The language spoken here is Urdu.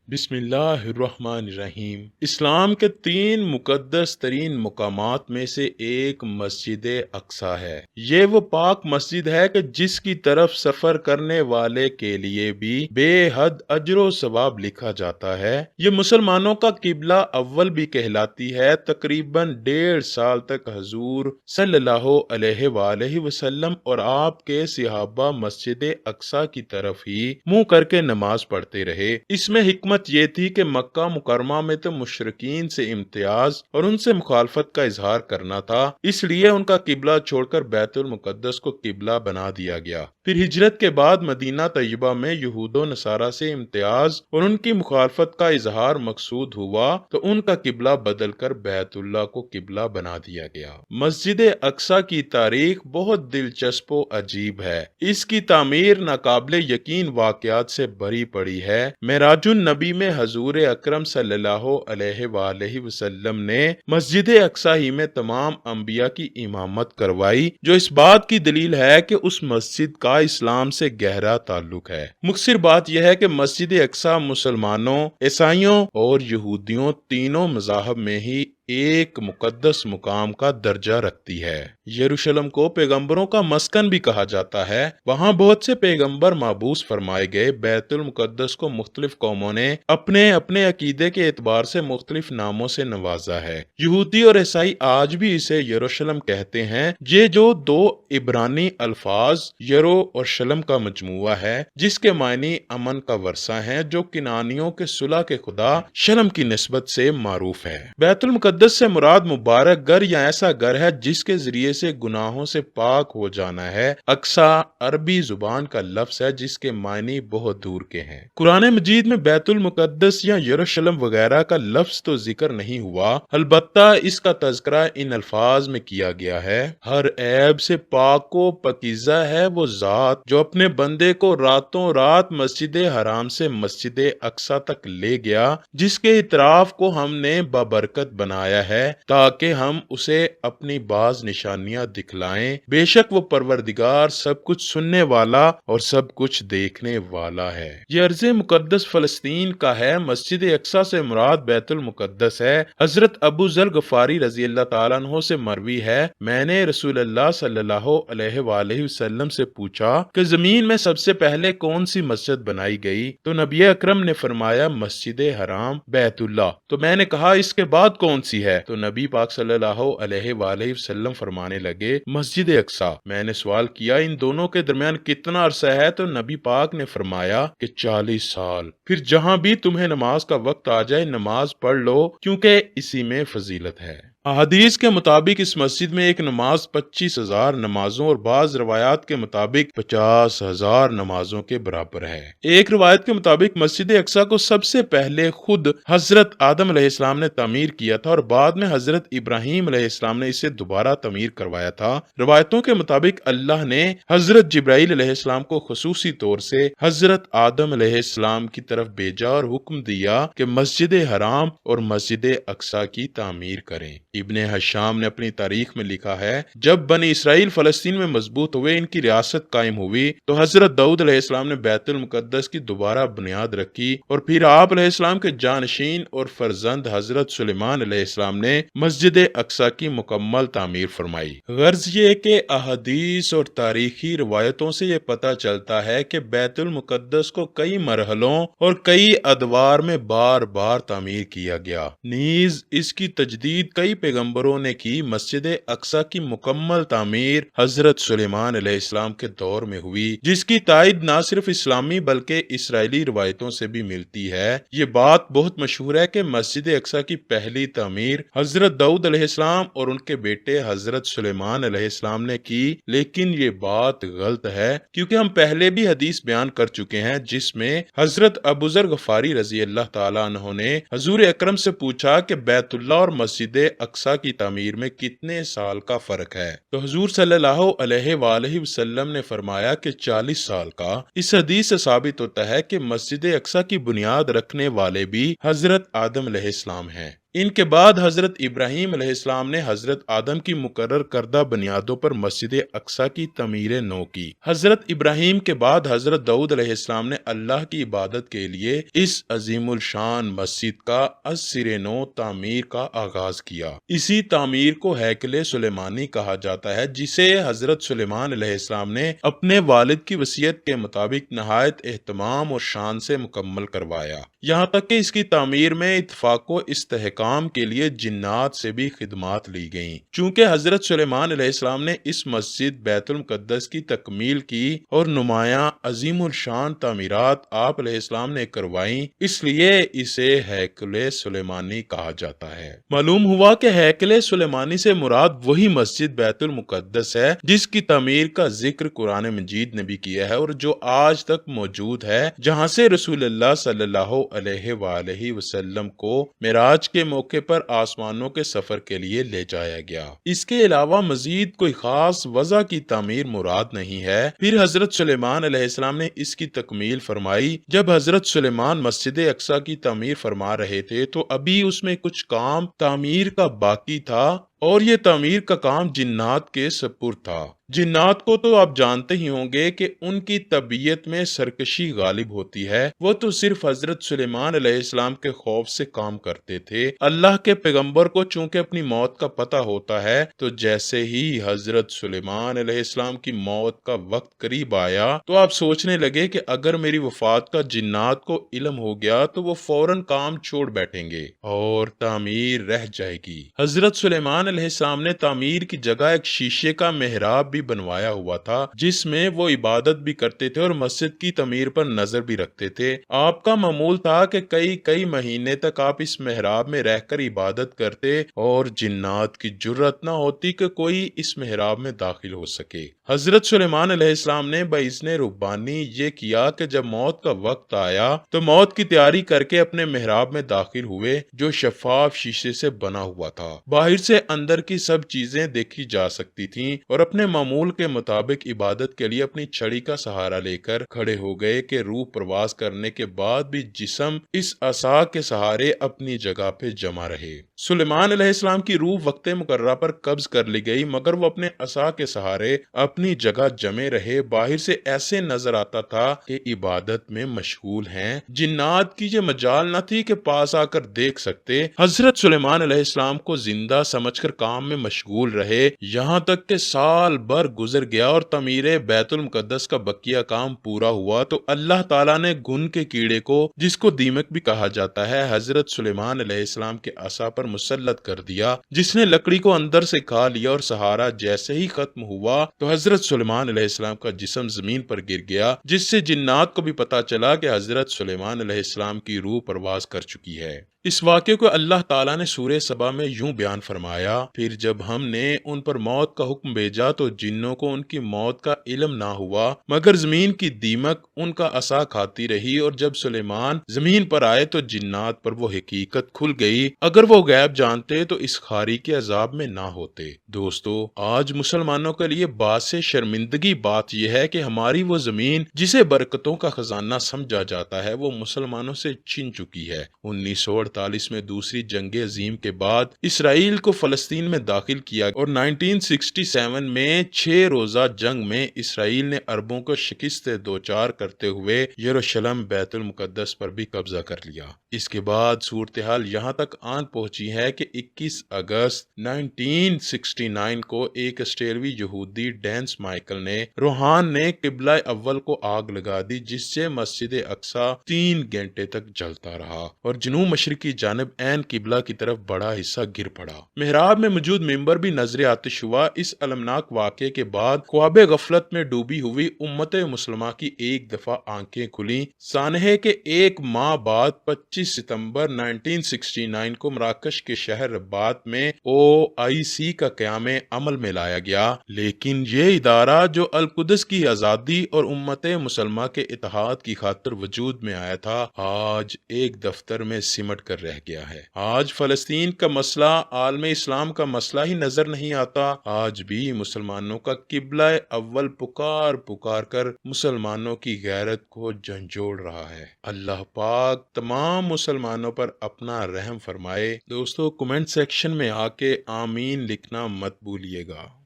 بسم اللہ الرحمن الرحیم۔ اسلام کے 3 مقدس ترین مقامات میں سے ایک مسجد اقصی ہے۔ یہ وہ پاک مسجد ہے کہ جس کی طرف سفر کرنے والے کے لیے بھی بے حد اجر و ثواب لکھا جاتا ہے۔ یہ مسلمانوں کا قبلہ اول بھی کہلاتی ہے۔ تقریباً 1.5 سال تک حضور صلی اللہ علیہ وآلہ وسلم اور آپ کے صحابہ مسجد اقصی کی طرف ہی منہ کر کے نماز پڑھتے رہے۔ اس میں حکمت یہ تھی کہ مکہ مکرمہ میں تو مشرکین سے امتیاز اور ان سے مخالفت کا اظہار کرنا تھا، اس لیے ان کا قبلہ چھوڑ کر بیت المقدس کو قبلہ بنا دیا گیا۔ پھر ہجرت کے بعد مدینہ طیبہ میں یہود و نصارہ سے امتیاز اور ان کی مخالفت کا اظہار مقصود ہوا تو ان کا قبلہ بدل کر بیت اللہ کو قبلہ بنا دیا گیا۔ مسجد اقصی کی تاریخ بہت دلچسپ و عجیب ہے۔ اس کی تعمیر ناقابل یقین واقعات سے بھری پڑی ہے۔ معراج النبی میں حضور اکرم صلی اللہ علیہ وآلہ وسلم نے مسجد اقصی ہی میں تمام انبیاء کی امامت کروائی، جو اس بات کی دلیل ہے کہ اس مسجد کا اسلام سے گہرا تعلق ہے۔ مختصر بات یہ ہے کہ مسجد اقصی مسلمانوں، عیسائیوں اور یہودیوں تینوں مذاہب میں ہی ایک مقدس مقام کا درجہ رکھتی ہے۔ یروشلم کو پیغمبروں کا مسکن بھی کہا جاتا ہے۔ وہاں بہت سے پیغمبر مبعوث فرمائے گئے۔ بیت المقدس کو مختلف قوموں نے اپنے اپنے عقیدے کے اعتبار سے مختلف ناموں سے نوازا ہے۔ یہودی اور عیسائی آج بھی اسے یروشلم کہتے ہیں۔ یہ جو 2 عبرانی الفاظ یرو اور شلم کا مجموعہ ہے، جس کے معنی امن کا ورثہ ہیں، جو کنانیوں کے صلح کے خدا شلم کی نسبت سے معروف ہے۔ بیت المقدس سے مراد مبارک گھر یا ایسا گھر ہے جس کے ذریعے سے گناہوں سے پاک ہو جانا ہے۔ اقصی عربی زبان کا لفظ ہے جس کے معنی بہت دور کے ہیں۔ قرآن مجید میں بیت المقدس یا یروشلم وغیرہ کا لفظ تو ذکر نہیں ہوا، البتہ اس کا تذکرہ ان الفاظ میں کیا گیا ہے: ہر عیب سے پاک و پاکیزہ ہے وہ ذات جو اپنے بندے کو راتوں رات مسجد حرام سے مسجد اقصی تک لے گیا، جس کے اطراف کو ہم نے بابرکت بنایا ہے تاکہ ہم اسے اپنی بعض نشانیاں دکھلائیں۔ بے شک وہ پروردگار سب کچھ سننے والا اور سب کچھ دیکھنے والا ہے۔ یہ ارض مقدس فلسطین کا ہے۔ مسجد اقصی سے مراد بیت المقدس ہے۔ حضرت ابو ذر غفاری رضی اللہ تعالیٰ عنہ سے مروی ہے، میں نے رسول اللہ صلی اللہ علیہ وآلہ وسلم سے پوچھا کہ زمین میں سب سے پہلے کون سی مسجد بنائی گئی؟ تو نبی اکرم نے فرمایا مسجد حرام بیت اللہ۔ تو میں نے کہا اس کے بعد کون سی ہے؟ تو نبی پاک صلی اللہ علیہ وآلہ وسلم فرمانے لگے مسجد اقصی۔ میں نے سوال کیا ان دونوں کے درمیان کتنا عرصہ ہے؟ تو نبی پاک نے فرمایا کہ 40 سال۔ پھر جہاں بھی تمہیں نماز کا وقت آ جائے نماز پڑھ لو، کیونکہ اسی میں فضیلت ہے۔ احادیث کے مطابق اس مسجد میں ایک نماز 25,000 نمازوں اور بعض روایات کے مطابق 50,000 نمازوں کے برابر ہے۔ ایک روایت کے مطابق مسجد اقصی کو سب سے پہلے خود حضرت آدم علیہ السلام نے تعمیر کیا تھا اور بعد میں حضرت ابراہیم علیہ السلام نے اسے دوبارہ تعمیر کروایا تھا۔ روایتوں کے مطابق اللہ نے حضرت جبرائیل علیہ السلام کو خصوصی طور سے حضرت آدم علیہ السلام کی طرف بھیجا اور حکم دیا کہ مسجد حرام اور مسجد اقصی کی تعمیر کریں۔ ابن ہشام نے اپنی تاریخ میں لکھا ہے، جب بنی اسرائیل فلسطین میں مضبوط ہوئے، ان کی ریاست قائم ہوئی، تو حضرت داؤد علیہ السلام نے بیت المقدس کی دوبارہ بنیاد رکھی اور پھر آپ علیہ السلام کے جانشین اور فرزند حضرت سلیمان علیہ السلام نے مسجد اقصی کی مکمل تعمیر فرمائی۔ غرض یہ کہ احادیث اور تاریخی روایتوں سے یہ پتہ چلتا ہے کہ بیت المقدس کو کئی مرحلوں اور کئی ادوار میں بار بار تعمیر کیا گیا، نیز اس کی تجدید کئی پیغمبروں نے کی۔ مسجد اقصی کی مکمل تعمیر حضرت سلیمان علیہ السلام کے دور میں ہوئی، جس کی تائید نہ صرف اسلامی بلکہ اسرائیلی روایتوں سے بھی ملتی ہے۔ یہ بات بہت مشہور ہے کہ مسجد اقصی کی پہلی تعمیر حضرت داؤد علیہ السلام اور ان کے بیٹے حضرت سلیمان علیہ السلام نے کی، لیکن یہ بات غلط ہے کیونکہ ہم پہلے بھی حدیث بیان کر چکے ہیں جس میں حضرت ابو ذر غفاری رضی اللہ تعالیٰ عنہ نے حضور اکرم سے پوچھا کہ بیت اللہ اور مسجد اقصی کی تعمیر میں کتنے سال کا فرق ہے؟ تو حضور صلی اللہ علیہ وآلہ وسلم نے فرمایا کہ 40 سال کا۔ اس حدیث سے ثابت ہوتا ہے کہ مسجد اقصی کی بنیاد رکھنے والے بھی حضرت آدم علیہ السلام ہیں۔ ان کے بعد حضرت ابراہیم علیہ السلام نے حضرت آدم کی مقرر کردہ بنیادوں پر مسجد اقصی کی تعمیر نو کی۔ حضرت ابراہیم کے بعد حضرت داؤد علیہ السلام نے اللہ کی عبادت کے لیے اس عظیم الشان مسجد کا از سر نو تعمیر کا آغاز کیا۔ اسی تعمیر کو ہیکل سلیمانی کہا جاتا ہے، جسے حضرت سلیمان علیہ السلام نے اپنے والد کی وصیت کے مطابق نہایت اہتمام اور شان سے مکمل کروایا، یہاں تک کہ اس کی تعمیر میں اتفاق و استحکام کے لیے جنات سے بھی خدمات لی گئیں۔ چونکہ حضرت سلیمان علیہ السلام نے اس مسجد بیت المقدس کی تکمیل کی اور نمایاں عظیم الشان تعمیرات آپ علیہ السلام نے کروائیں، اس لیے اسے ہیکل سلیمانی کہا جاتا ہے۔ معلوم ہوا کہ ہیکل سلیمانی سے مراد وہی مسجد بیت المقدس ہے جس کی تعمیر کا ذکر قرآن مجید نے بھی کیا ہے اور جو آج تک موجود ہے، جہاں سے رسول اللہ صلی اللہ علیہ وآلہ وسلم کو معراج کے موقع پر آسمانوں کے سفر کے لیے لے جایا گیا۔ اس کے علاوہ مزید کوئی خاص وضع کی تعمیر مراد نہیں ہے۔ پھر حضرت سلیمان علیہ السلام نے اس کی تکمیل فرمائی۔ جب حضرت سلیمان مسجد اقصی کی تعمیر فرما رہے تھے تو ابھی اس میں کچھ کام تعمیر کا باقی تھا اور یہ تعمیر کا کام جنات کے سپرد تھا۔ جنات کو تو آپ جانتے ہی ہوں گے کہ ان کی طبیعت میں سرکشی غالب ہوتی ہے، وہ تو صرف حضرت سلیمان علیہ السلام کے خوف سے کام کرتے تھے۔ اللہ کے پیغمبر کو چونکہ اپنی موت کا پتہ ہوتا ہے، تو جیسے ہی حضرت سلیمان علیہ السلام کی موت کا وقت قریب آیا تو آپ سوچنے لگے کہ اگر میری وفات کا جنات کو علم ہو گیا تو وہ فوراً کام چھوڑ بیٹھیں گے اور تعمیر رہ جائے گی۔ حضرت سلیمان علیہ السلام نے تعمیر کی جگہ ایک شیشے کا محراب بھی بنوایا ہوا تھا، جس میں وہ عبادت بھی کرتے تھے اور مسجد کی تعمیر پر نظر بھی رکھتے تھے۔ آپ کا معمول تھا کہ کئی مہینے تک آپ اس محراب میں رہ کر عبادت کرتے اور جنات کی جرأت نہ ہوتی کہ کوئی اس محراب میں داخل ہو سکے۔ حضرت سلیمان علیہ السلام نے باذن ربانی یہ کیا کہ جب موت کا وقت آیا تو موت کی تیاری کر کے اپنے محراب میں داخل ہوئے، جو شفاف شیشے سے بنا ہوا تھا۔ باہر سے اندر کی سب چیزیں دیکھی جا سکتی تھیں اور اپنے معمول کے مطابق عبادت کے لیے اپنی چھڑی کا سہارا لے کر کھڑے ہو گئے کہ روح پرواز کرنے کے بعد بھی جسم اس عصا کے سہارے اپنی جگہ پہ جمع رہے۔ سلیمان علیہ السلام کی روح وقت مقررہ پر قبض کر لی گئی، مگر وہ اپنے عصا کے سہارے اپنی جگہ جمے رہے۔ باہر سے ایسے نظر آتا تھا کہ عبادت میں مشغول ہیں، جنات کی یہ مجال نہ تھی کہ پاس آ کر دیکھ سکتے۔ حضرت سلیمان علیہ السلام کو زندہ سمجھ کر کام میں مشغول رہے، یہاں تک کہ سال بھر گزر گیا اور تعمیر بیت المقدس کا بقیہ کام پورا ہوا تو اللہ تعالیٰ نے گھن کے کیڑے کو، جس کو دیمک بھی کہا جاتا ہے، حضرت سلیمان علیہ السلام کے عصا پر مسلط کر دیا، جس نے لکڑی کو اندر سے کھا لیا اور سہارا جیسے ہی ختم ہوا تو حضرت سلیمان علیہ السلام کا جسم زمین پر گر گیا، جس سے جنات کو بھی پتا چلا کہ حضرت سلیمان علیہ السلام کی روح پرواز کر چکی ہے۔ اس واقعے کو اللہ تعالیٰ نے سورہ سبا میں یوں بیان فرمایا: پھر جب ہم نے ان پر موت کا حکم بھیجا تو جنوں کو ان کی موت کا علم نہ ہوا، مگر زمین کی دیمک ان کا عصا کھاتی رہی، اور جب سلیمان زمین پر آئے تو جنات پر وہ حقیقت کھل گئی۔ اگر وہ غیب جانتے تو اس خاری کے عذاب میں نہ ہوتے۔ دوستو، آج مسلمانوں کے لیے باعث شرمندگی بات یہ ہے کہ ہماری وہ زمین جسے برکتوں کا خزانہ سمجھا جاتا ہے، وہ مسلمانوں سے چھن چکی ہے۔ 1948 میں دوسری جنگ عظیم کے بعد اسرائیل کو فلسطین میں داخل کیا اور 1967 میں 6 روزہ جنگ میں اسرائیل نے عربوں کو شکست دوچار کرتے ہوئے یروشلم بیت المقدس پر بھی قبضہ کر لیا۔ اس کے بعد صورتحال یہاں تک آن پہنچی ہے کہ 21 اگست 1969 کو ایک آسٹریلوی یہودی ڈینس مائیکل نے روحان نے قبلہ اول کو آگ لگا دی، جس سے مسجد اقصی 3 گھنٹے تک جلتا رہا اور جنوب مشرقی جانب عین قبلہ کی طرف بڑا حصہ گر پڑا۔ محراب میں موجود ممبر بھی نظر آتش ہوا۔ اس المناک واقعے کے بعد خواب غفلت میں ڈوبی ہوئی امت مسلمہ کی ایک دفعہ آنکھیں کھلیں۔ سانحے کے 1 ماہ بعد 25 ستمبر 1969 کو مراکش کے شہر رباط میں OIC کا قیام عمل میں لایا گیا، لیکن یہ ادارہ جو القدس کی آزادی اور امت مسلمہ کے اتحاد کی خاطر وجود میں آیا تھا، آج ایک دفتر میں سمٹ کر رہ گیا ہے۔ آج فلسطین کا مسئلہ عالم اسلام کا مسئلہ ہی نظر نہیں آتا۔ آج بھی مسلمانوں کا قبلہ اول پکار پکار کر مسلمانوں کی غیرت کو جھنجھوڑ رہا ہے۔ اللہ پاک تمام مسلمانوں پر اپنا رحم فرمائے۔ دوستو کمنٹ سیکشن میں آ کے آمین لکھنا مت بھولیے گا۔